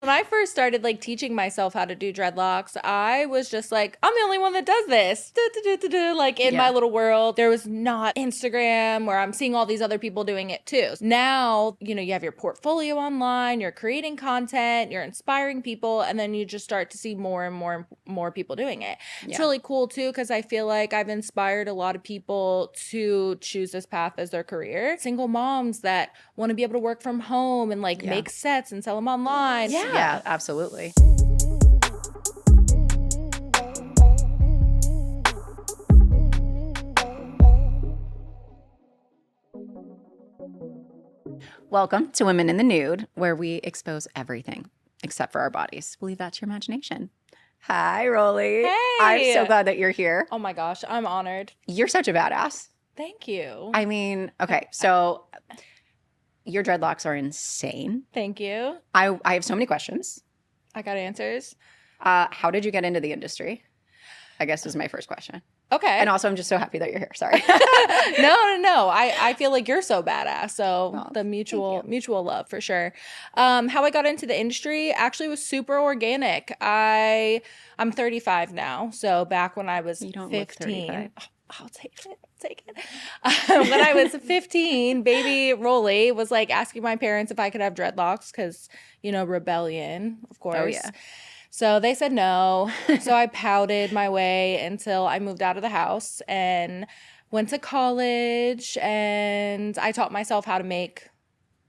When I first started like teaching myself how to do dreadlocks, I was just like, I'm the only one that does this. Like in my little world, there was not Instagram where I'm seeing all these other people doing it too. Now, you know, you have your portfolio online, you're creating content, you're inspiring people, and then you just start to see more and more people doing it. It's really cool too, because I feel like I've inspired a lot of people to choose this path as their career. Single moms that want to be able to work from home and like make sets and sell them online. Yeah, absolutely. Welcome to Women in the Nude, where we expose everything except for our bodies. We'll leave that to your imagination. Hi, Rollie. Hey. I'm so glad that you're here. Oh my gosh, I'm honored. You're such a badass. Thank you. I mean, okay, so your dreadlocks are insane. Thank you. I have so many questions. I got answers. How did you get into the industry? I guess is my first question. Okay. And also, I'm just so happy that you're here. Sorry. No. I feel like you're so badass. So the mutual love for sure. How I got into the industry actually was super organic. I'm 35 now. So back when I was 15, I'll take it. When I was 15, baby Rollie was like asking my parents if I could have dreadlocks because, you know, rebellion, of course. Oh, yeah. So they said no. So I pouted my way until I moved out of the house and went to college, and I taught myself how to make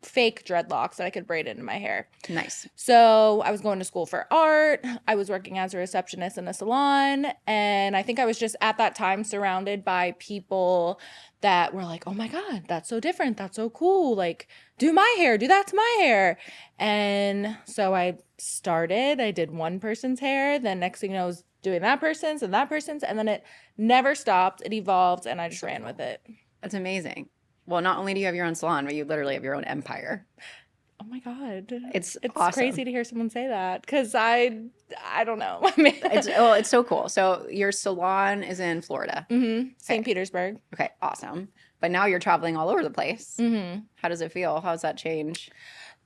fake dreadlocks that I could braid into my hair. Nice. So I was going to school for art. I was working as a receptionist in a salon. And I think I was just at that time surrounded by people that were like, oh my God, that's so different. That's so cool. Like, do my hair, do that to my hair. And so I did one person's hair. Then next thing you know, I was doing that person's and that person's. And then it never stopped. It evolved and I just ran with it. That's amazing. Well, not only do you have your own salon, but you literally have your own empire. Oh my God. It's awesome. Crazy to hear someone say that because I don't know. I mean, it's so cool. So your salon is in Florida. Mm-hmm. St. Petersburg. Okay, awesome. But now you're traveling all over the place. Mm-hmm. How does it feel? How does that change?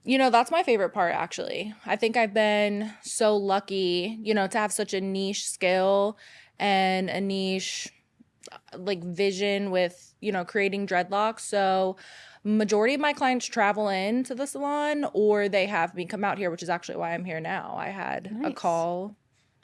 You know, that's my favorite part, actually. I think I've been so lucky, you know, to have such a niche skill and a niche like vision with, you know, creating dreadlocks. So majority of my clients travel into the salon or they have me come out here, which is actually why I'm here now. I had a call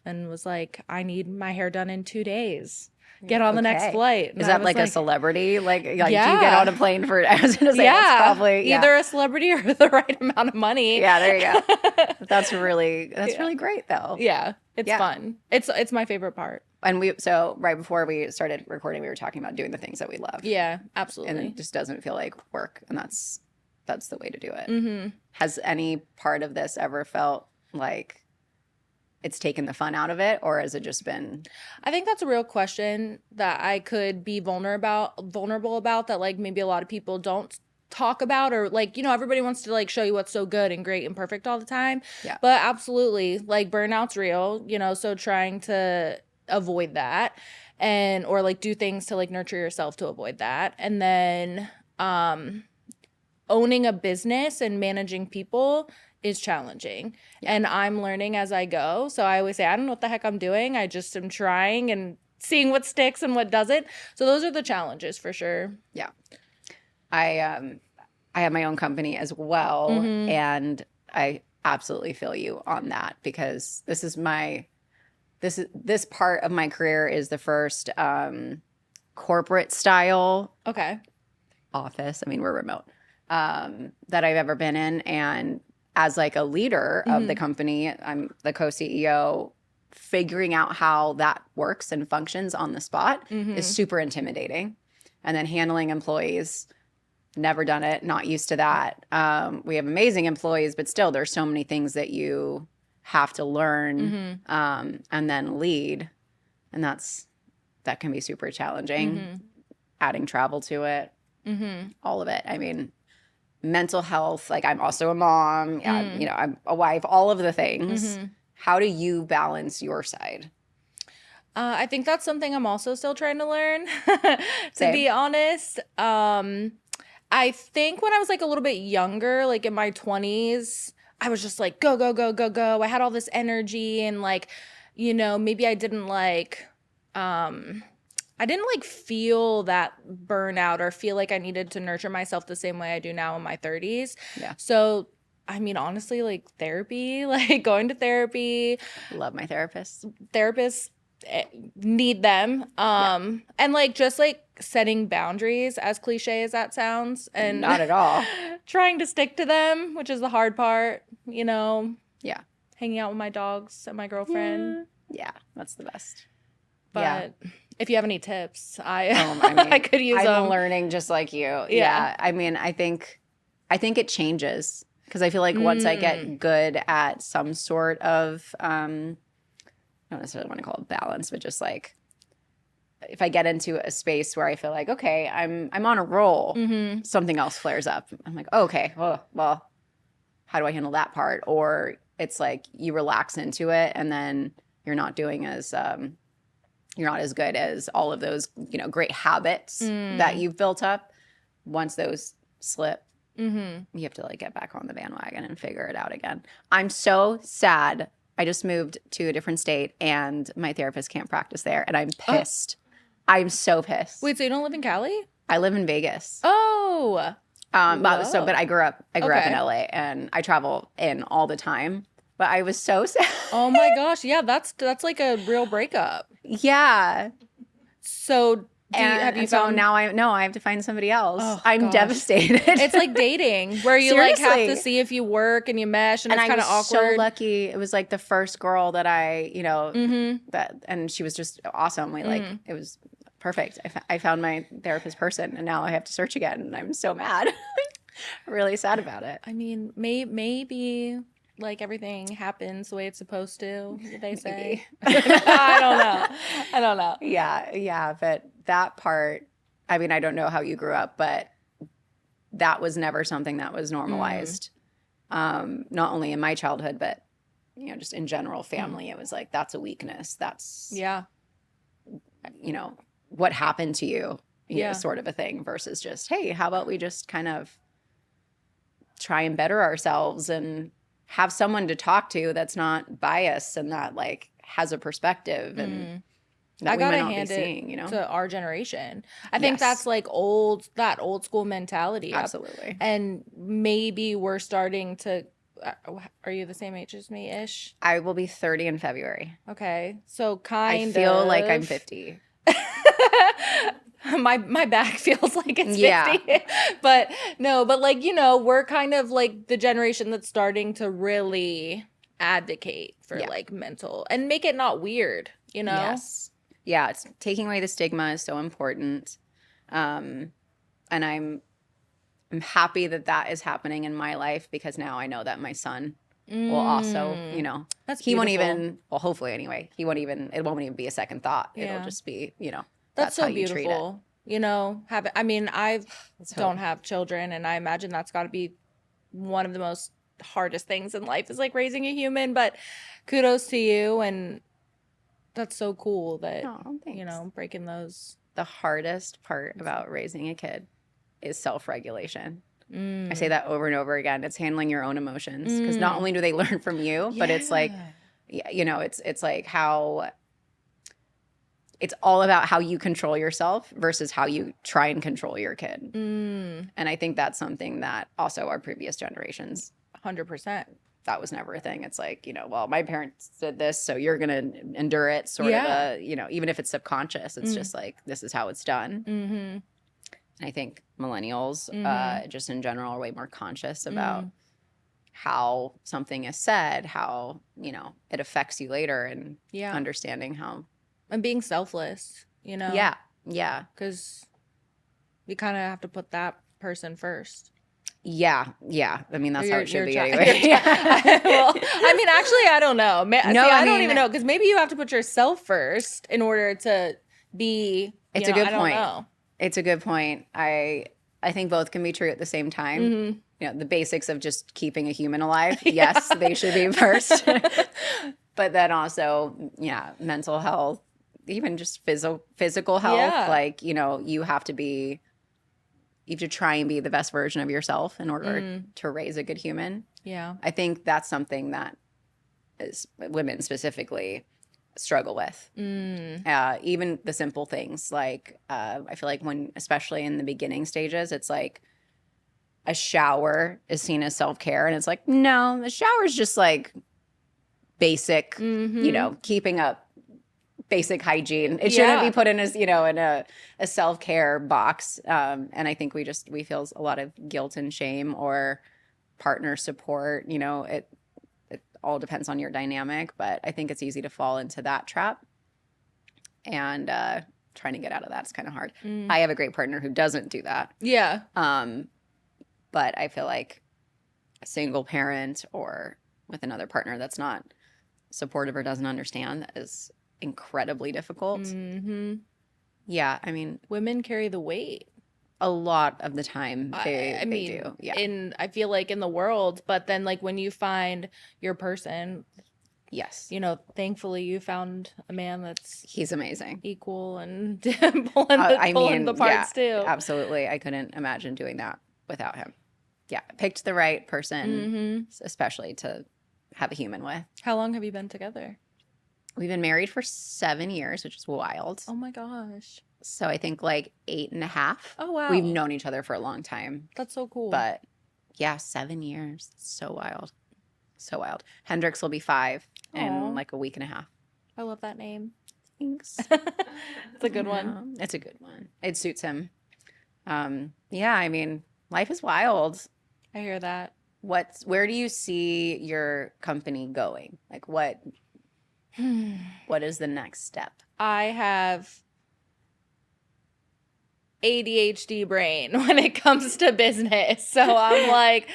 and was like, I need my hair done in 2 days. Get on the next flight. And is that like a celebrity? Like do you get on a plane for, I was going to say, that's probably, either a celebrity or the right amount of money. Yeah, there you go. That's really great though. Yeah, it's fun. It's my favorite part. And so right before we started recording, we were talking about doing the things that we love. Yeah, absolutely. And it just doesn't feel like work. And that's the way to do it. Mm-hmm. Has any part of this ever felt like it's taken the fun out of it, or has it just been? I think that's a real question that I could be vulnerable about that like maybe a lot of people don't talk about, or like, you know, everybody wants to like show you what's so good and great and perfect all the time. Yeah. But absolutely, like burnout's real, you know, so trying to avoid that or like do things to like nurture yourself to avoid that. And then owning a business and managing people is challenging. Yeah. And I'm learning as I go. So I always say, I don't know what the heck I'm doing. I just am trying and seeing what sticks and what doesn't. So those are the challenges for sure. Yeah. I have my own company as well. Mm-hmm. And I absolutely feel you on that because this part of my career is the first corporate style office. I mean, we're remote, that I've ever been in. And as like a leader of the company, I'm the co-CEO, figuring out how that works and functions on the spot is super intimidating. And then handling employees, never done it, not used to that. We have amazing employees, but still there's so many things that you have to learn and then lead. And that can be super challenging. Adding travel to it, all of it. I mean, mental health, like I'm also a mom, you know, I'm a wife, all of the things. How do you balance your side? I think that's something I'm also still trying to learn, to be honest. I think when I was like a little bit younger, like in my 20s, I was just like, go, go, go, go, go. I had all this energy and like, you know, maybe I didn't like feel that burnout or feel like I needed to nurture myself the same way I do now in my 30s. Yeah. So, I mean, honestly, like therapy, like going to therapy. Love my therapist. Therapists need them. And like just like setting boundaries, as cliche as that sounds. And not at all. Trying to stick to them, which is the hard part, you know. Yeah. Hanging out with my dogs and my girlfriend. Yeah, that's the best. But if you have any tips, I mean, I could use them. I'm learning just like you. Yeah. I mean, I think it changes because I feel like once I get good at some sort of I don't necessarily want to call it balance, but just like if I get into a space where I feel like, okay, I'm on a roll, something else flares up. I'm like, oh, okay, well, how do I handle that part? Or it's like you relax into it and then you're not doing as you're not as good as all of those, you know, great habits that you've built up. Once those slip, you have to like get back on the bandwagon and figure it out again. I'm so sad. I just moved to a different state and my therapist can't practice there and I'm pissed. I'm so pissed. Wait, so you don't live in Cali? I live in Vegas. Oh. But I grew up in LA and I travel in all the time. But I was so sad. Oh my gosh. Yeah, that's like a real breakup. Yeah. So have you found now I have to find somebody else. Oh, I'm devastated. It's like dating where you like have to see if you work and you mesh and it's kind of awkward. I was so lucky. It was like the first girl that I, you know, and she was just awesome. It was perfect. I found my therapist person and now I have to search again and I'm so mad. I'm really sad about it. I mean, maybe like everything happens the way it's supposed to, they say. I don't know. Yeah. But that part, I mean, I don't know how you grew up, but that was never something that was normalized. Not only in my childhood, but, you know, just in general family. It was like, that's a weakness. That's, you know, what happened to you, you know, sort of a thing versus just, hey, how about we just kind of try and better ourselves and have someone to talk to that's not biased and that like has a perspective and that we might not be seeing, you know, to our generation. I think that's like old school mentality. Absolutely. And maybe we're starting to. Are you the same age as me ish? I will be 30 in February. Okay, so I feel like I'm 50. My back feels like it's 50. But like, you know, we're kind of like the generation that's starting to really advocate for like mental and make it not weird, you know? Yes. Yeah, it's taking away the stigma is so important. And I'm happy that is happening in my life because now I know that my son will also, you know, he won't even, well, hopefully anyway, it won't even be a second thought. It'll just be, you know, that's so how you beautiful. treat it. You know, I don't have children and I imagine that's got to be one of the most hardest things in life is like raising a human, but kudos to you and that's so cool that, you know, breaking those. The hardest part about raising a kid is self-regulation. I say that over and over again. It's handling your own emotions because not only do they learn from you, but it's like, you know, it's like how it's all about how you control yourself versus how you try and control your kid. And I think that's something that also our previous generations. 100%. That was never a thing. It's like, you know, well, my parents did this, so you're going to endure it sort of a, you know, even if it's subconscious, it's just like, this is how it's done. And I think millennials, just in general, are way more conscious about how something is said, how, you know, it affects you later and understanding how. And being selfless, you know? Yeah. Because you kind of have to put that person first. Yeah. I mean, that's how it should be anyway. Well, I mean, actually, I don't know. I don't even know because maybe you have to put yourself first in order to be. It's a good point. It's a good point. I think both can be true at the same time. You know, the basics of just keeping a human alive. Yes, they should be first. But then also, mental health, even just physical health. Like, you know, you have to be you have to try and be the best version of yourself in order to raise a good human. Yeah. I think that's something that women specifically struggle with. Even the simple things like I feel like when, especially in the beginning stages, it's like a shower is seen as self-care, and it's like, no, the shower is just like basic, you know, keeping up basic hygiene. It shouldn't be put in as, you know, in a self-care box. And I think we feel a lot of guilt and shame or partner support. You know, it all depends on your dynamic, but I think it's easy to fall into that trap. And trying to get out of that is kind of hard. I have a great partner who doesn't do that. Yeah. But I feel like a single parent or with another partner that's not supportive or doesn't understand, that is incredibly difficult. Yeah, I mean, women carry the weight a lot of the time. They do. Yeah. I feel like in the world, but then like when you find your person, yes, you know, thankfully you found a man he's amazing, equal and pulling the parts too. Absolutely, I couldn't imagine doing that without him. Yeah, picked the right person, especially to have a human with. How long have you been together? We've been married for 7 years, which is wild. Oh my gosh. So I think like 8.5. Oh wow. We've known each other for a long time. That's so cool. But yeah, 7 years. So wild. So wild. Hendrix will be 5 in like a week and a half. I love that name. Thanks. It's a good one. It's a good one. It suits him. Yeah, I mean, life is wild. I hear that. Where do you see your company going? Like what is the next step? I have ADHD brain when it comes to business. So I'm like,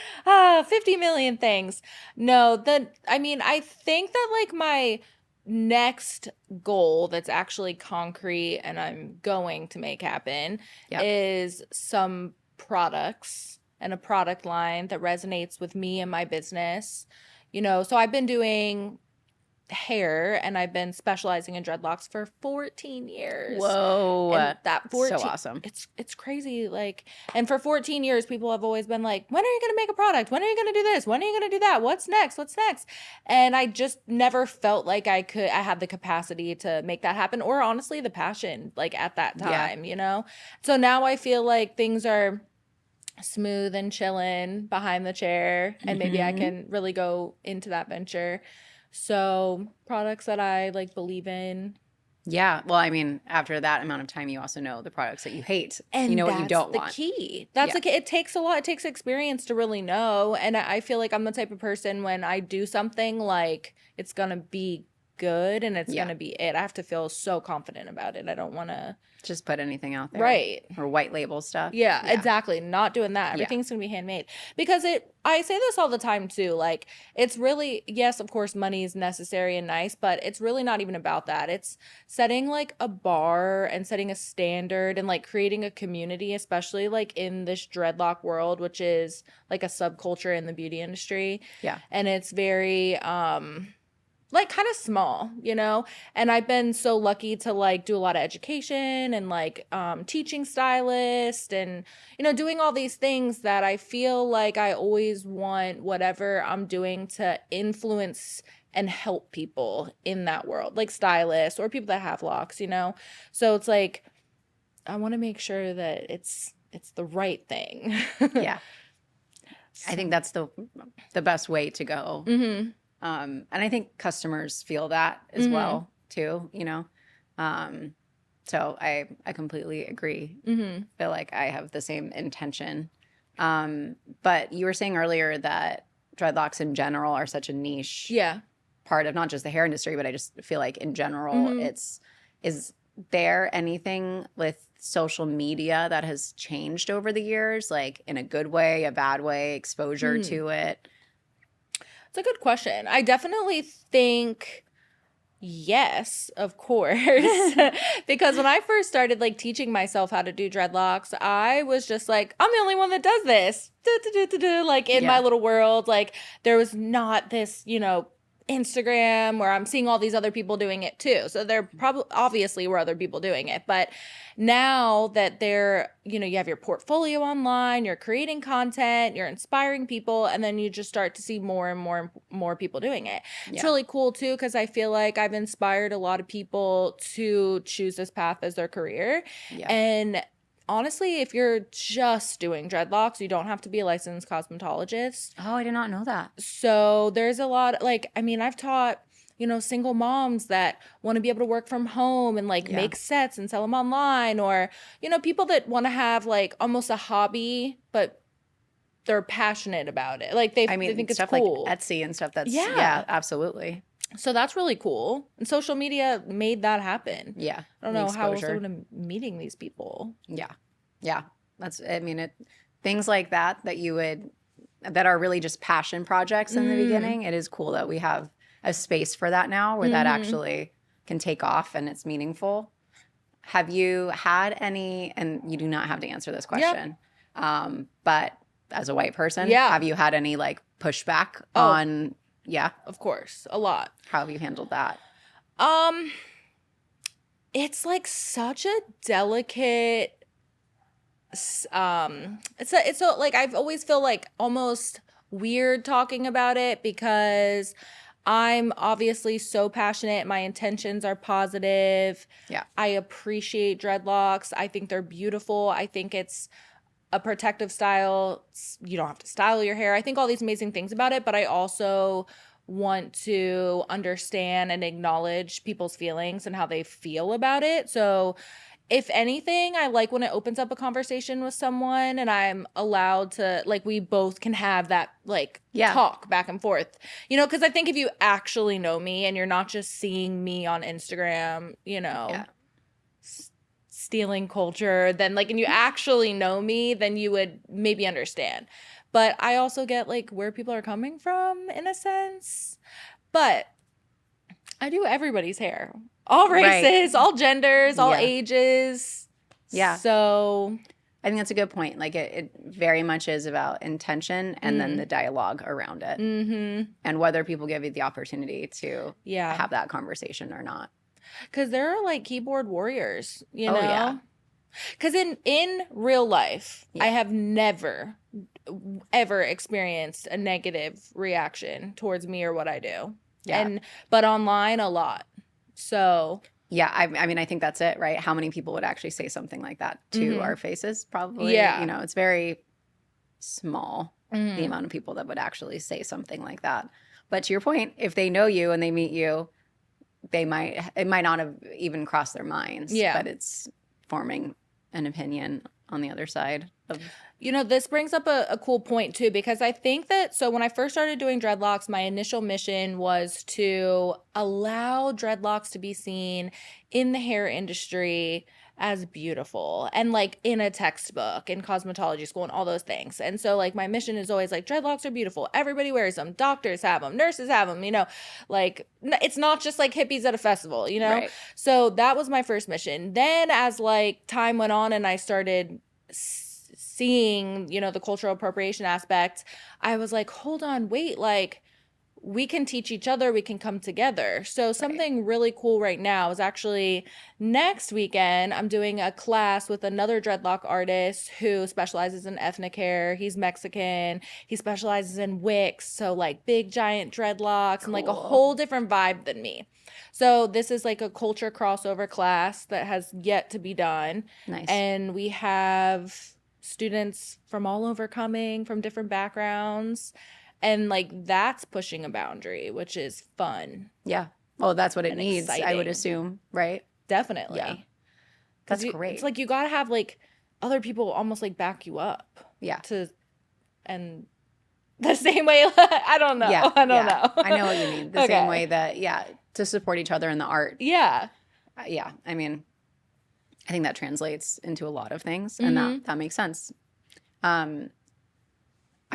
50 million things. No, I think that like my next goal that's actually concrete and I'm going to make happen is some products and a product line that resonates with me and my business. You know, so I've been doing hair and I've been specializing in dreadlocks for 14 years. Whoa. And that 14, so awesome. It's crazy. Like, and for 14 years, people have always been like, when are you going to make a product? When are you going to do this? When are you going to do that? What's next? What's next? And I just never felt like I had the capacity to make that happen, or honestly, the passion, like at that time, you know? So now I feel like things are smooth and chilling behind the chair, and maybe I can really go into that venture. So products that I like believe in. Yeah. Well, I mean, after that amount of time, you also know the products that you hate. And you know what you don't want. That's the key. That's the key. It takes a lot. It takes experience to really know. And I feel like I'm the type of person, when I do something, like it's going to be good and it's going to be it. I have to feel so confident about it. I don't want to just put anything out there. Right. Or white label stuff. Yeah, exactly. Not doing that. Everything's going to be handmade. Because I say this all the time too. Like, it's really, yes, of course, money is necessary and nice, but it's really not even about that. It's setting like a bar and setting a standard and like creating a community, especially like in this dreadlock world, which is like a subculture in the beauty industry. Yeah. And it's very, like kind of small, you know? And I've been so lucky to like do a lot of education and like teaching stylist and, you know, doing all these things that I feel like I always want whatever I'm doing to influence and help people in that world, like stylists or people that have locks, you know? So it's like, I want to make sure that it's the right thing. Yeah. I think that's the best way to go. Mm-hmm. And I think customers feel that as well too, you know? So I completely agree. Mm-hmm. Feel like I have the same intention. But you were saying earlier that dreadlocks in general are such a niche part of not just the hair industry, but I just feel like in general, is there anything with social media that has changed over the years, like in a good way, a bad way, exposure to it? It's a good question. I definitely think yes, of course. Because when I first started like teaching myself how to do dreadlocks, I was just like, I'm the only one that does this. Like in my little world, like there was not this, you know, Instagram where I'm seeing all these other people doing it too. So there probably obviously were other people doing it. But now that you have your portfolio online, you're creating content, you're inspiring people, and then you just start to see more and more people doing it. Yeah. It's really cool too, because I feel like I've inspired a lot of people to choose this path as their career. Yeah. And honestly, if you're just doing dreadlocks, you don't have to be a licensed cosmetologist. Oh, I did not know that. So there's a lot, I've taught, single moms that want to be able to work from home and make sets and sell them online, or, people that want to have almost a hobby, but they're passionate about it. They think it's stuff cool. Like Etsy and stuff. Yeah, absolutely. So that's really cool. And social media made that happen. Yeah. I don't know how else I would have meeting these people. Yeah. Yeah. Things like that are really just passion projects in the beginning. It is cool that we have a space for that now where that actually can take off and it's meaningful. Have you had any, and you do not have to answer this question, but as a white person, have you had any pushback on... Yeah. Of course. A lot. How have you handled that? It's such a delicate I've always feel almost weird talking about it because I'm obviously so passionate. My intentions are positive. Yeah. I appreciate dreadlocks. I think they're beautiful. I think it's a protective style. You don't have to style your hair. I think all these amazing things about it, but I also want to understand and acknowledge people's feelings and how they feel about it. So if anything, I like when it opens up a conversation with someone and I'm allowed to, we both can have that, talk back and forth. Because I think if you actually know me and you're not just seeing me on Instagram, stealing culture, then and you actually know me, then you would maybe understand. But I also get where people are coming from in a sense. But I do everybody's hair. All races, all genders, all ages. Yeah. So I think that's a good point. It very much is about intention and then the dialogue around it. Mm-hmm. And whether people give you the opportunity to have that conversation or not. Because there are keyboard warriors, you know? Yeah. Because in real life, I have never, ever experienced a negative reaction towards me or what I do. Yeah. But online, a lot. So... Yeah, I think that's it, right? How many people would actually say something like that to our faces? Probably. Yeah. It's very small, the amount of people that would actually say something like that. But to your point, if they know you and they meet you, it might not have even crossed their minds. Yeah. But it's forming an opinion on the other side of... This brings up a cool point too, because I think that, so when I first started doing dreadlocks, my initial mission was to allow dreadlocks to be seen in the hair industry as beautiful and in a textbook in cosmetology school and all those things. And so my mission is always dreadlocks are beautiful. Everybody wears them. Doctors have them. Nurses have them, it's not just hippies at a festival, Right. So that was my first mission. Then as time went on and I started seeing, the cultural appropriation aspect, I was hold on, wait, we can teach each other, we can come together. So something really cool right now is actually next weekend, I'm doing a class with another dreadlock artist who specializes in ethnic hair. He's Mexican. He specializes in wicks, so big giant dreadlocks and a whole different vibe than me. So this is a culture crossover class that has yet to be done. Nice. And we have students from all over coming, from different backgrounds. And that's pushing a boundary, which is fun. Yeah. Well, that's what it needs, exciting. I would assume, right? Definitely. Yeah. That's great. It's you got to have other people almost back you up. Yeah. And the same way, I don't know. Yeah. I don't know. I know what you mean. The same way that, to support each other in the art. Yeah. Yeah. I think that translates into a lot of things, and that makes sense.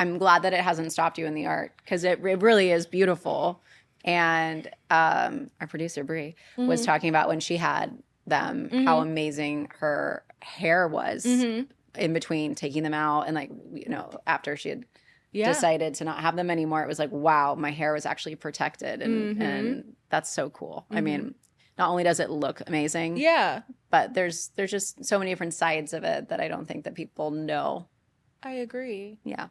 I'm glad that it hasn't stopped you in the art, because it really is beautiful. And our producer, Brie, was talking about when she had them, how amazing her hair was in between taking them out and after she had decided to not have them anymore, it was like, wow, my hair was actually protected. And that's so cool. I mean, not only does it look amazing, but there's just so many different sides of it that I don't think that people know. I agree. Yeah.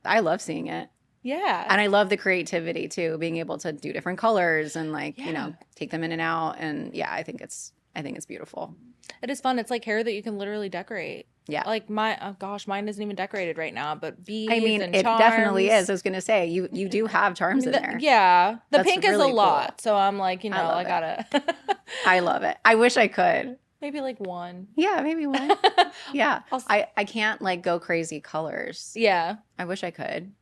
I love seeing it. Yeah. And I love the creativity too, being able to do different colors and like, you know, take them in and out. And yeah, I think it's beautiful. It is fun. It's like hair that you can literally decorate. Yeah. Like mine isn't even decorated right now, but beads and it charms. definitely is. I was going to say, you do have charms in there. Yeah. The That's pink is really a lot. cool. So I'm like, you know, I gotta. I love it. I wish I could. Maybe like one. Yeah, maybe one. Yeah. I can't like go crazy colors. Yeah. I wish I could.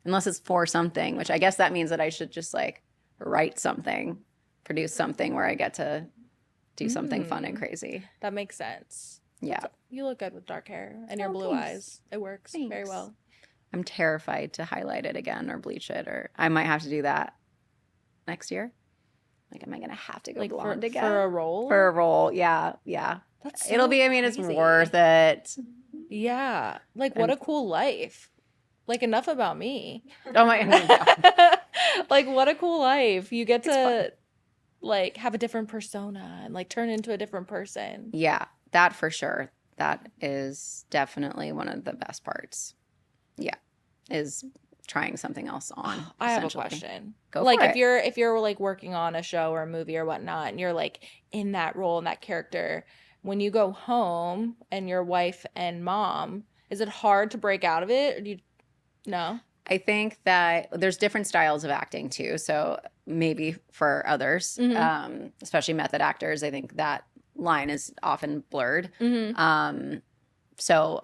Unless it's for something, which I guess that means that I should just like write something, produce something where I get to do something fun and crazy. That makes sense. Yeah. You look good with dark hair and your blue eyes. It works very well. I'm terrified to highlight it again or bleach it, or I might have to do that next year. Like, am I going to have to go blonde again? For a role? For a role, yeah. That's so It'll be, it's worth it. Yeah. Like, what a cool life. Like, enough about me. Oh my God. Like, what a cool life. You get to, like, have a different persona and, like, turn into a different person. Yeah, that for sure. That is definitely one of the best parts. Yeah, is trying something else on. I have a question. Go like, for it. if you're, like, working on a show or a movie or whatnot, and you're, like, in that role and that character, when you go home and your wife and mom, is it hard to break out of it? Or do you... No. I think that there's different styles of acting too. So maybe for others, especially method actors, I think that line is often blurred. So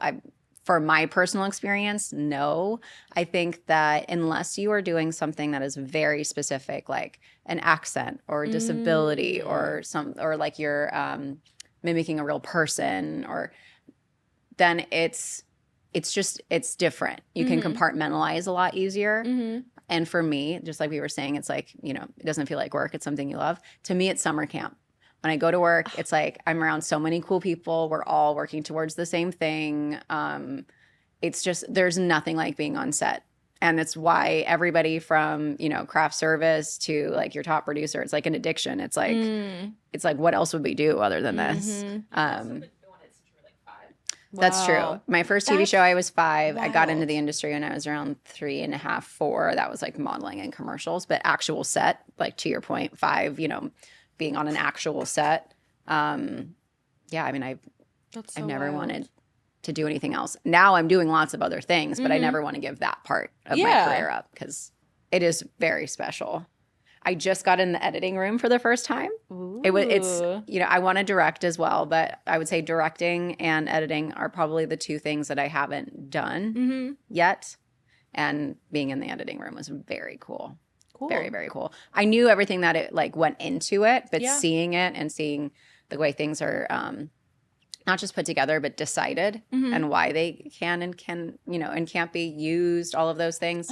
for my personal experience, no. I think that unless you are doing something that is very specific, like an accent or disability or like you're mimicking a real person, or then it's different. You can compartmentalize a lot easier. And for me, just like we were saying, it's like, you know, it doesn't feel like work. It's something you love. To me, it's summer camp. When I go to work, it's like I'm around so many cool people. We're all working towards the same thing. It's just, there's nothing like being on set. And it's why everybody from, you know, craft service to like your top producer, it's like an addiction. It's like, what else would we do other than this? That's true. My first TV show, I was 5. Wild. I got into the industry when I was around 3.5, 4. That was like modeling and commercials, but actual set, like to your point, 5, you know, being on an actual set. Yeah, I mean, I've never wanted to do anything else. Now I'm doing lots of other things, but I never want to give that part of my career up because it is very special. I just got in the editing room for the first time. It's, you know, I want to direct as well, but I would say directing and editing are probably the 2 things that I haven't done yet. And being in the editing room was very cool. Very, very cool. I knew everything that it like went into it, but seeing it and seeing the way things are not just put together, but decided and why they can, you know, and can't be used, all of those things.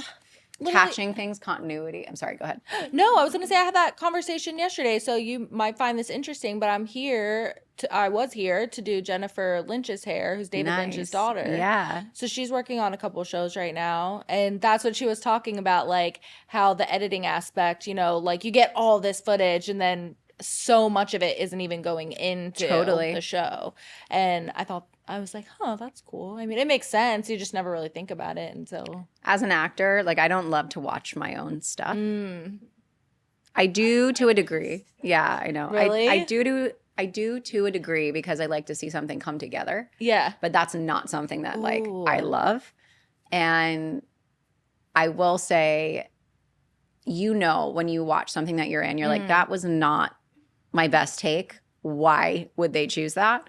Catching things, continuity. I'm sorry, go ahead. No, I was going to say I had that conversation yesterday, so you might find this interesting, but I was here to do Jennifer Lynch's hair, who's David Lynch's daughter. Yeah. So she's working on a couple of shows right now, and that's what she was talking about, like how the editing aspect, you know, like you get all this footage and then so much of it isn't even going into the show. And I was like, that's cool. I mean, it makes sense. You just never really think about it until. As an actor, like I don't love to watch my own stuff. I do to a degree. Yeah, I know. Really? I do to a degree because I like to see something come together. Yeah. But that's not something that like I love. And I will say, you know, when you watch something that you're in, you're like, that was not my best take. Why would they choose that?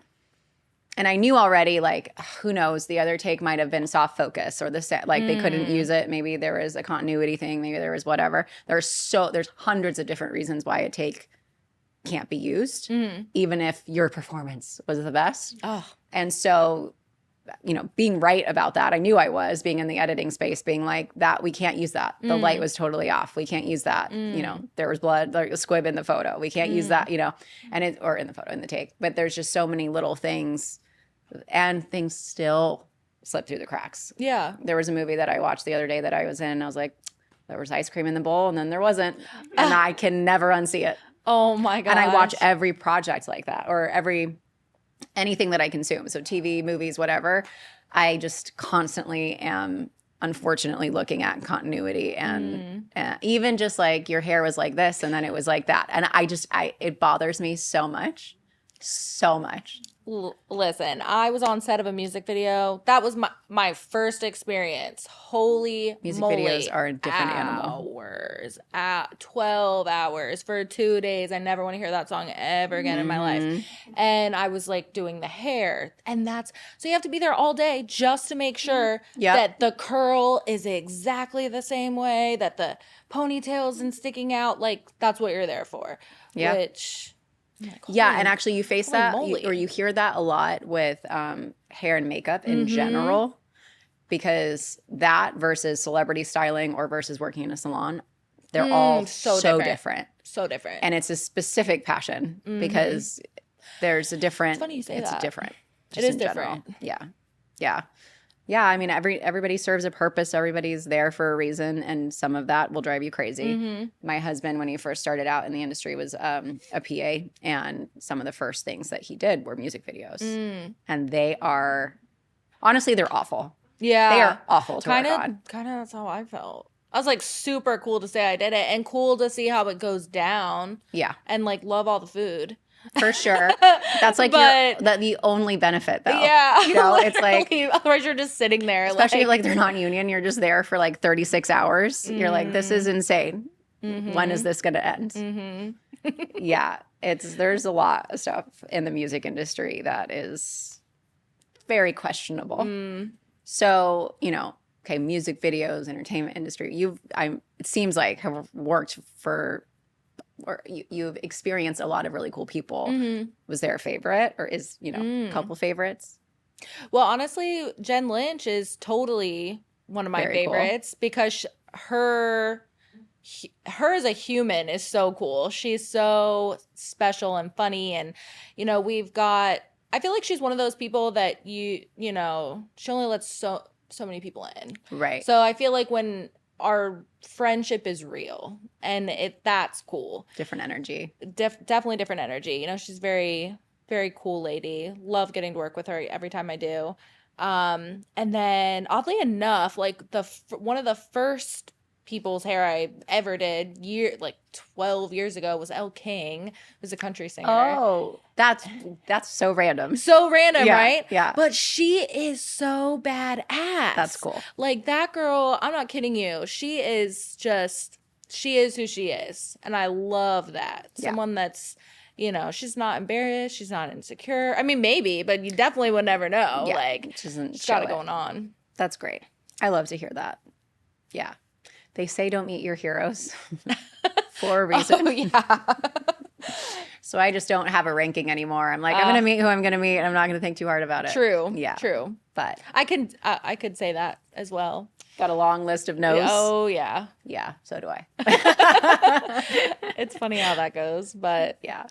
And I knew already, like, who knows, the other take might have been soft focus or the set, like they couldn't use it. Maybe there was a continuity thing. Maybe there was whatever. There's hundreds of different reasons why a take can't be used, even if your performance was the best. And so, you know, being right about that, I knew I was being in the editing space, being like that, we can't use that. The light was totally off. We can't use that. You know, there was blood, like a squib in the photo. We can't use that, you know, or in the photo, in the take. But there's just so many little things, and things still slip through the cracks. Yeah. There was a movie that I watched the other day that I was in, and I was like, there was ice cream in the bowl, and then there wasn't. And I can never unsee it. Oh my God. And I watch every project like that, or anything that I consume. So TV, movies, whatever. I just constantly am unfortunately looking at continuity and even just like your hair was like this and then it was like that. And it bothers me so much. So much. Listen, I was on set of a music video. That was my first experience. Holy music moly. videos are a different animal. 12 hours for 2 days. I never want to hear that song ever again in my life. And I was like doing the hair. And so you have to be there all day just to make sure that the curl is exactly the same way, that the ponytail isn't sticking out. Like, that's what you're there for. Yeah. Which... and actually you face that or you hear that a lot with hair and makeup in general, because that versus celebrity styling or versus working in a salon, they're all so different. So different. And it's a specific passion because there's a different, it's funny you say it's that. Different. It is different. Yeah. Yeah. Yeah, I mean, everybody serves a purpose. Everybody's there for a reason, and some of that will drive you crazy. My husband, when he first started out in the industry, was a PA, and some of the first things that he did were music videos. And they are, honestly, they're awful. Yeah. They are awful to work on. Kind of that's how I felt. I was like super cool to say I did it and cool to see how it goes down. Yeah. And like love all the food. For sure. That's like the only benefit though. Yeah. You know, it's like, otherwise you're just sitting there. Especially if like they're not union, you're just there for like 36 hours. You're like, this is insane. When is this going to end? Yeah. There's a lot of stuff in the music industry that is very questionable. So, you know, okay, music videos, entertainment industry, it seems like have worked for, or you've experienced a lot of really cool people. Was there a favorite or is, a couple favorites? Well, honestly, Jen Lynch is totally one of my favorites because her as a human is so cool. She's so special and funny. And, I feel like she's one of those people that she only lets so many people in. Right. So I feel like when our friendship is real and that's cool. Different energy. Definitely different energy. She's very, very cool lady. Love getting to work with her every time I do. And then oddly enough, like one of the first people's hair I ever did 12 years ago was Elle King, who's a country singer. Oh, that's so random. So random, right? Yeah. But she is so badass. That's cool. Like that girl, I'm not kidding you. She is who she is. And I love that. Someone that's, she's not embarrassed. She's not insecure. I mean, maybe, but you definitely would never know. Yeah, like, she's got it going on. That's great. I love to hear that. Yeah. They say don't meet your heroes for a reason. Oh, yeah. So I just don't have a ranking anymore. I'm like, I'm going to meet who I'm going to meet, and I'm not going to think too hard about it. True. Yeah. True. But I could say that as well. Got a long list of no's. Oh, yeah. Yeah, so do I. It's funny how that goes, but yeah.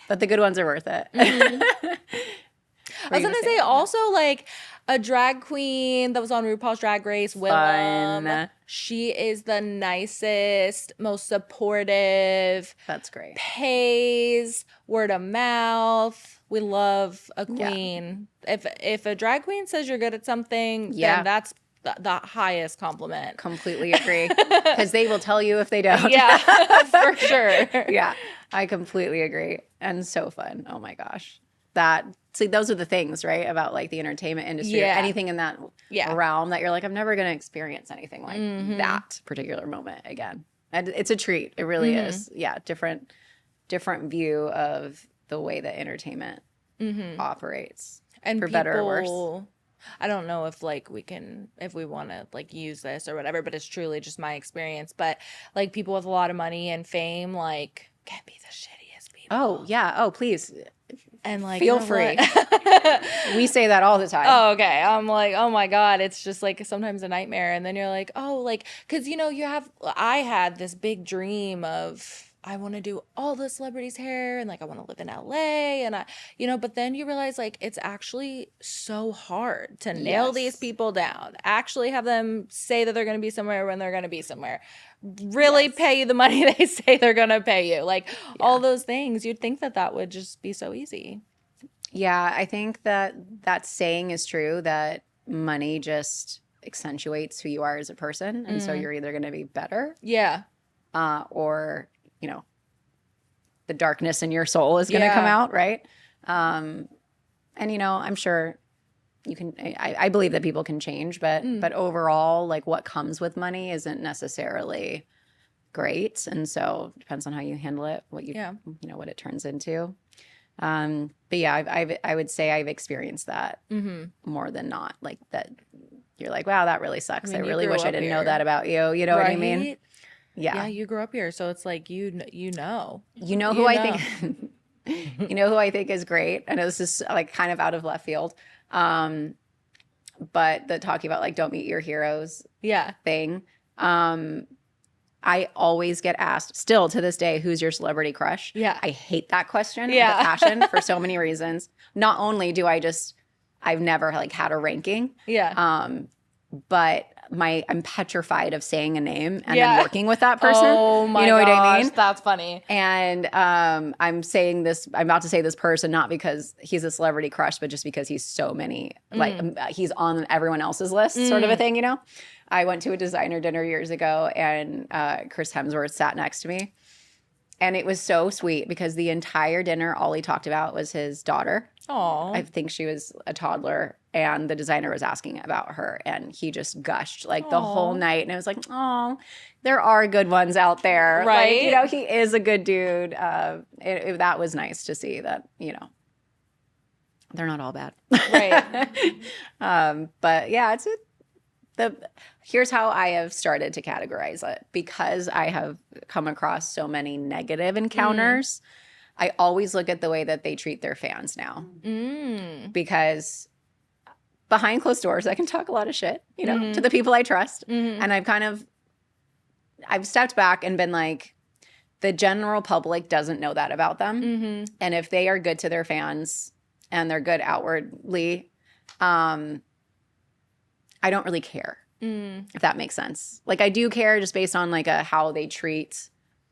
But the good ones are worth it. I was going to say also like a drag queen that was on RuPaul's Drag Race, Willem. Fun. She is the nicest, most supportive. That's great. Pays, word of mouth. We love a queen. Yeah. If a drag queen says you're good at something, then that's the highest compliment. Completely agree. Because they will tell you if they don't. Yeah, for sure. Yeah, I completely agree. And so fun. Oh my gosh. Those are the things, right, about like the entertainment industry or anything in that realm that you're like, I'm never going to experience anything like that particular moment again. And it's a treat. It really is. Yeah, different view of the way that entertainment operates, and for better or worse. I don't know if we want to like use this or whatever, but it's truly just my experience. But like people with a lot of money and fame, like can be the shittiest people. Oh yeah. Oh please. And like feel free. We say that all the time. Oh, okay. I'm like, oh my God, it's just like sometimes a nightmare. And then you're like, oh, like, because I had this big dream of I want to do all the celebrities' hair and like I want to live in LA and but then you realize like it's actually so hard to nail these people down, actually have them say that they're going to be somewhere when they're going to be somewhere, really pay you the money they say they're going to pay you, like all those things. You'd think that would just be so easy. Yeah, I think that saying is true, that money just accentuates who you are as a person. And so you're either going to be better. Yeah. Or, the darkness in your soul is going to come out, right? And, I'm sure you can, I believe that people can change, but overall, like what comes with money isn't necessarily great. And so it depends on how you handle it, what what it turns into. But yeah, I would say I've experienced that more than not, like that you're like, wow, that really sucks. I really wish I didn't know that about you. You know what I mean? Yeah, you grew up here, so it's like you know who I think who I think is great. I know this is like kind of out of left field, but the talking about like don't meet your heroes thing. I always get asked, still to this day, who's your celebrity crush? Yeah, I hate that question with a passion for so many reasons. Not only do I've never like had a ranking. Yeah. But I'm petrified of saying a name and then working with that person. Oh my gosh, what I mean? That's funny. And I'm about to say this person not because he's a celebrity crush, but just because he's so many, like he's on everyone else's list, sort of a thing, I went to a designer dinner years ago, and Chris Hemsworth sat next to me. And it was so sweet because the entire dinner, all he talked about was his daughter. Oh, I think she was a toddler, and the designer was asking about her, and he just gushed like the whole night. And I was like, oh, there are good ones out there. Right. Like, he is a good dude. That was nice to see that, they're not all bad. Right. But yeah, here's how I have started to categorize it. Because I have come across so many negative encounters, I always look at the way that they treat their fans now. Because behind closed doors, I can talk a lot of shit, to the people I trust. And I've stepped back and been like, the general public doesn't know that about them. And if they are good to their fans and they're good outwardly, I don't really care, if that makes sense. Like I do care just based on like how they treat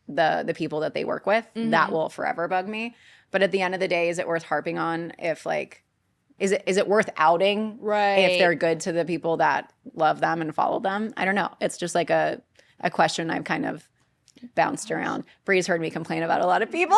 the people that they work with. That will forever bug me. But at the end of the day, is it worth harping on? If like, is it worth outing? Right. If they're good to the people that love them and follow them? I don't know. It's just like a question I've kind of bounced around. Bree's heard me complain about a lot of people.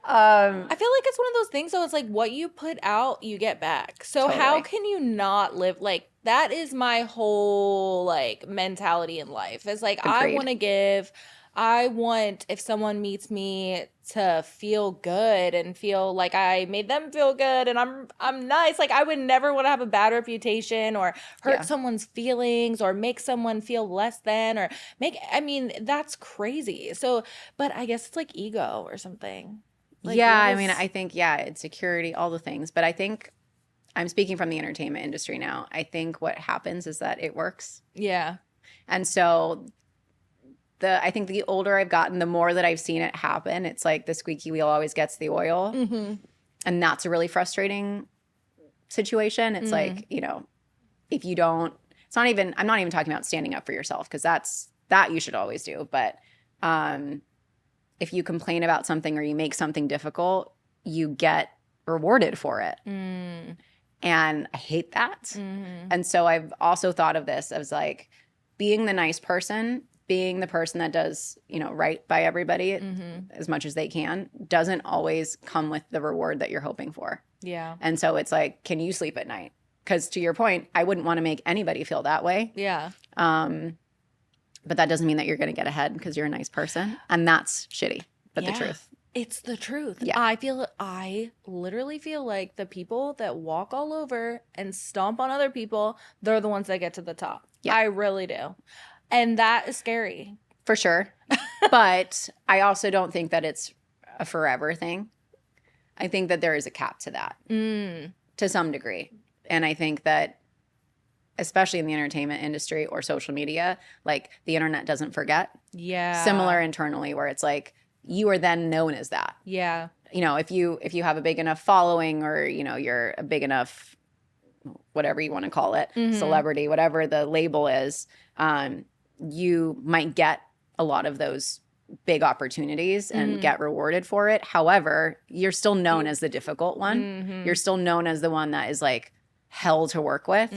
I feel like it's one of those things, though. It's like what you put out, you get back. So how can you not live like that? Is my whole like mentality in life. It's like Agreed. I want if someone meets me to feel good and feel like I made them feel good and I'm nice. Like I would never want to have a bad reputation or hurt someone's feelings or make someone feel less than or that's crazy. So, but I guess it's like ego or something. Like, I think, it's security, all the things. But I think I'm speaking from the entertainment industry now. I think what happens is that it works. Yeah. And so I think the older I've gotten, the more that I've seen it happen. It's like the squeaky wheel always gets the oil. And that's a really frustrating situation. It's like, if you don't, I'm not even talking about standing up for yourself because that you should always do. But if you complain about something or you make something difficult, you get rewarded for it. And I hate that. And so I've also thought of this as like being the nice person, being the person that does, right by everybody as much as they can, doesn't always come with the reward that you're hoping for. Yeah. And so it's like, can you sleep at night? Because to your point, I wouldn't want to make anybody feel that way. Yeah. But that doesn't mean that you're going to get ahead because you're a nice person. And that's shitty, but the truth. It's the truth. Yeah. I literally feel like the people that walk all over and stomp on other people, they're the ones that get to the top. Yeah. I really do. And that is scary. For sure. But I also don't think that it's a forever thing. I think that there is a cap to that to some degree. And I think that especially in the entertainment industry or social media, like the internet doesn't forget. Yeah. Similar internally where it's like you are then known as that. Yeah. You know, if you have a big enough following or, you know, you're a big enough, whatever you want to call it, celebrity, whatever the label is, you might get a lot of those big opportunities and get rewarded for it. However, you're still known as the difficult one. You're still known as the one that is like hell to work with.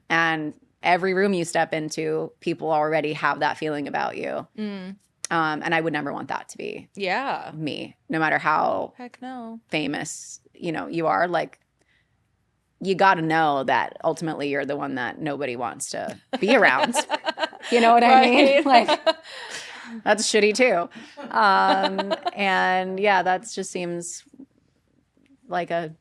And every room you step into, people already have that feeling about you. And I would never want that to be me, no matter how famous, you know, you are. Like, you got to know that ultimately you're the one that nobody wants to be around. You know what I mean? Like, that's shitty too. And yeah, that just seems like a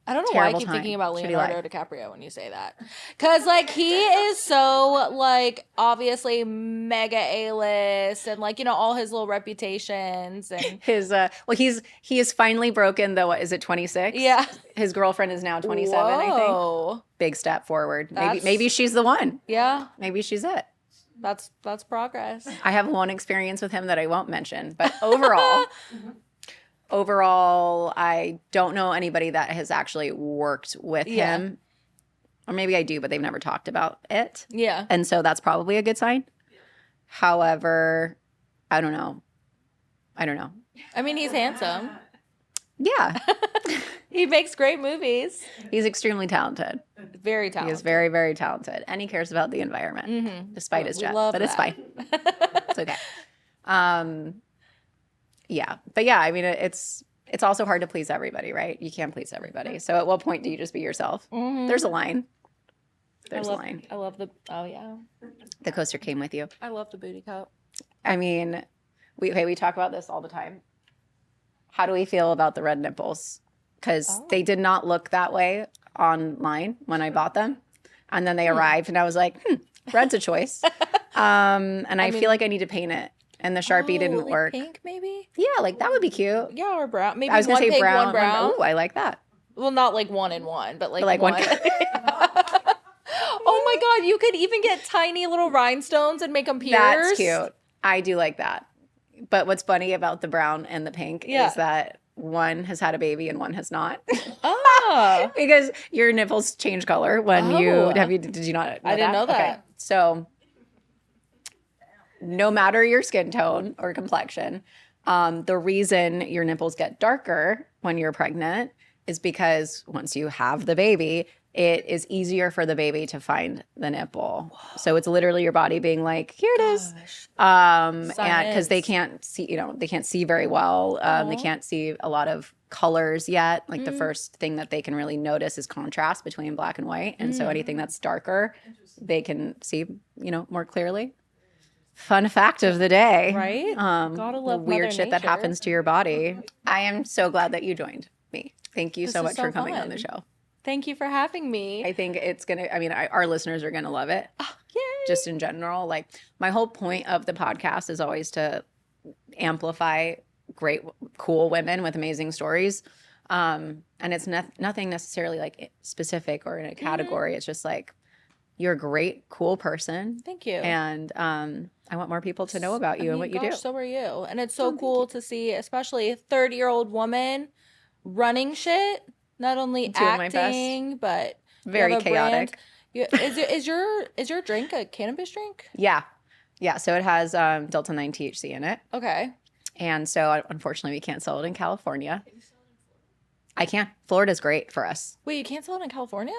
I don't know why I keep thinking about Leonardo DiCaprio when you say that. Because, like, he is so, like, obviously mega A-list and, like, you know, all his little reputations. And his, he has finally broken the, what, is it 26? Yeah. His girlfriend is now 27, I think. Big step forward. Maybe she's the one. Yeah. Maybe she's it. That's progress. I have one experience with him that I won't mention. But overall, I don't know anybody that has actually worked with him. Or maybe I do, but they've never talked about it. Yeah. And so that's probably a good sign. However, I don't know. I mean, he's handsome. Yeah. He makes great movies. He's extremely talented. Very talented. He is very, very talented. And he cares about the environment, despite his jet. But it's fine. It's okay. Yeah. But yeah, I mean, it's also hard to please everybody, right? You can't please everybody. So at what point do you just be yourself? There's a line. There's a line. I love the The coaster came with you. I love the booty cup. I mean, we talk about this all the time. How do we feel about the red nipples? Because they did not look that way online when I bought them. And then they arrived and I was like, red's a choice. And I feel like I need to paint it. And the Sharpie didn't like work. Pink, maybe? Yeah, like that would be cute. Yeah, or brown. Maybe I was going to say pink, brown. One brown. Ooh, I like that. Well, not like one and one, but like one. Oh my God, you could even get tiny little rhinestones and make them pierce. That's cute. I do like that. But what's funny about the brown and the pink is that one has had a baby and one has not. Oh. Because your nipples change color when did you not know I didn't know that. Okay. So no matter your skin tone or complexion, the reason your nipples get darker when you're pregnant is because once you have the baby, it is easier for the baby to find the nipple. Whoa. So it's literally your body being like, here it is. And because they can't see, they can't see very well. They can't see a lot of colors yet. Like the first thing that they can really notice is contrast between black and white. And so anything that's darker, they can see, more clearly. Fun fact of the day. Right? Gotta love weird Mother shit that Nature. happens to your body. I am so glad that you joined me. Thank you so much for coming on the show. Thank you for having me. I think it's going to, our listeners are going to love it. Oh, yay. Just in general. Like, my whole point of the podcast is always to amplify great, cool women with amazing stories. And it's nothing necessarily like specific or in a category. It's just like, you're a great, cool person. Thank you. And I want more people to know about you and what you do. So are you. And it's so cool to see, especially a 30-year-old woman running shit. Not only acting, but very chaotic. Is your drink a cannabis drink? Yeah. So it has Delta 9 THC in it. Okay. And so unfortunately we can't sell it in California. I can't. Florida's great for us. Wait, you can't sell it in California?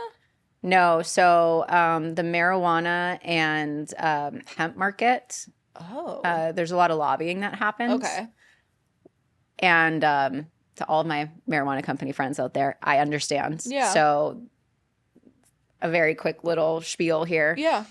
No. So the marijuana and hemp market. Oh. There's a lot of lobbying that happens. Okay. And to all of my marijuana company friends out there, I understand. Yeah. So a very quick little spiel here. Yeah.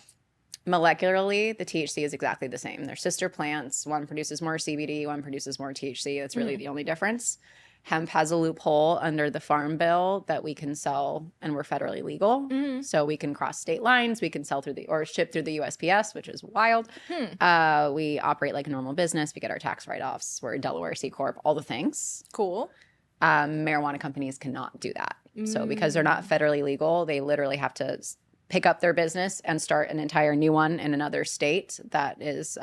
Molecularly, the THC is exactly the same. They're sister plants. One produces more CBD, one produces more THC. That's really the only difference. Hemp has a loophole under the Farm Bill that we can sell, and we're federally legal. So we can cross state lines. We can sell or ship through the USPS, which is wild. We operate like a normal business. We get our tax write-offs. We're a Delaware C Corp, all the things. Cool. Marijuana companies cannot do that. So because they're not federally legal, they literally have to pick up their business and start an entire new one in another state that is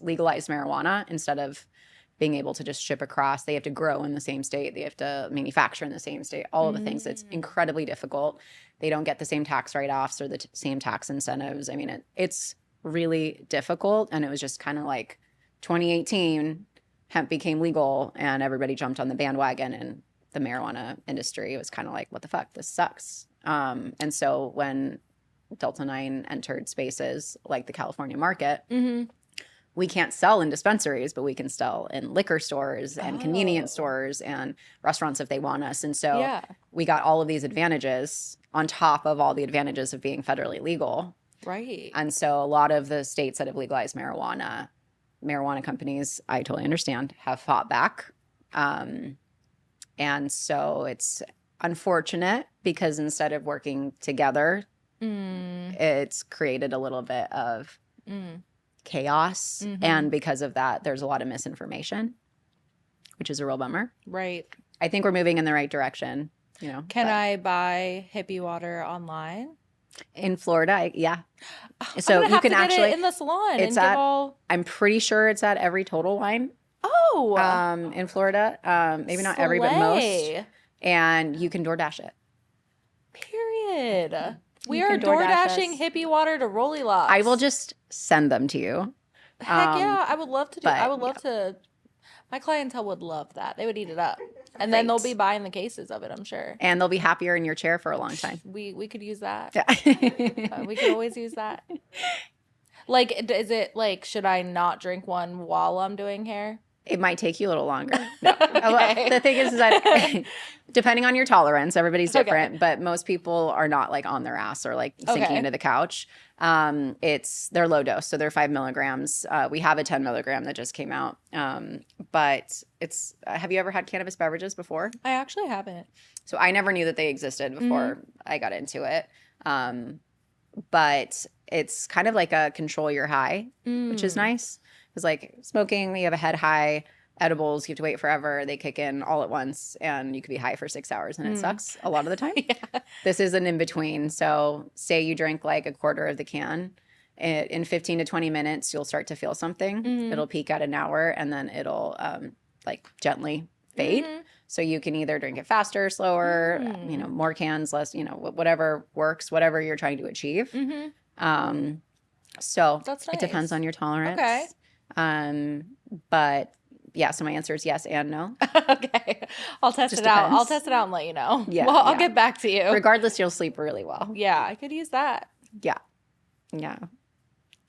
legalized marijuana, instead of being able to just ship across. They have to grow in the same state. They have to manufacture in the same state, all of the things. It's incredibly difficult. They don't get the same tax write-offs or the same tax incentives. I mean, it's really difficult. And it was just kind of like 2018, hemp became legal and everybody jumped on the bandwagon, and the marijuana industry was kind of like, what the fuck, this sucks. And so when Delta 9 entered spaces like the California market, we can't sell in dispensaries, but we can sell in liquor stores and convenience stores and restaurants if they want us. And so we got all of these advantages on top of all the advantages of being federally legal. Right. And so a lot of the states that have legalized marijuana companies, I totally understand, have fought back. And so it's unfortunate because instead of working together, it's created a little bit of chaos. And because of that, there's a lot of misinformation, which is a real bummer. Right. I think we're moving in the right direction. You know, can I buy hippie water online? In Florida, yeah. So you can actually get it in the salon. It's I'm pretty sure it's at every Total Wine. Oh. In Florida, maybe not every, but most. And you can DoorDash it. Period. We are DoorDashing hippie water to Rollie Locks. I will just send them to you. Heck yeah, I would love to do. I would love to. My clientele would love that. They would eat it up, and then they'll be buying the cases of it, I'm sure. And they'll be happier in your chair for a long time. We could use that. Yeah. We could always use that. Like, is it like, should I not drink one while I'm doing hair? It might take you a little longer. No. Okay. The thing is that depending on your tolerance, everybody's different, but most people are not like on their ass or like sinking into the couch. They're low dose, so they're 5 milligrams. We have a 10 milligram that just came out. But have you ever had cannabis beverages before? I actually haven't. So I never knew that they existed before I got into it. But it's kind of like a control your high, which is nice. Because like smoking, you have a head high. Edibles, you have to wait forever. They kick in all at once, and you could be high for 6 hours, and it sucks a lot of the time. This is an in-between. So say you drink like a quarter of the can. In 15 to 20 minutes, you'll start to feel something. It'll peak at an hour, and then it'll like gently fade. So you can either drink it faster, slower, more cans, less, whatever works, whatever you're trying to achieve. So that's nice. It depends on your tolerance. Okay. But yeah, so my answer is yes and no. Okay. I'll test it out. I'll test it out and let you know. Yeah. Well, I'll get back to you. Regardless, you'll sleep really well. Yeah, I could use that. Yeah. Yeah.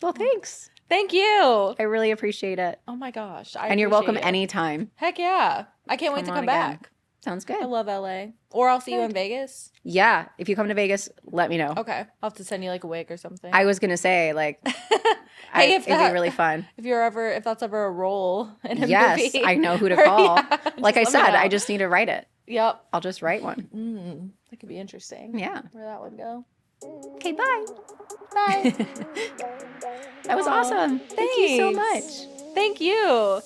Well, thanks. Thank you. I really appreciate it. Oh my gosh. And you're welcome anytime. Heck yeah. I can't wait to come back. Sounds good. I love LA. Or I'll see you in Vegas. Yeah. If you come to Vegas, let me know. Okay. I'll have to send you like a wig or something. I was going to say like, it'd be really fun. If that's ever a role in a movie. Yes. I know who to call. Like I said, I just need to write it. Yep. I'll just write one. That could be interesting. Yeah. Where that would go. Okay. Bye. Bye. That was awesome. Thank you so much. Thank you.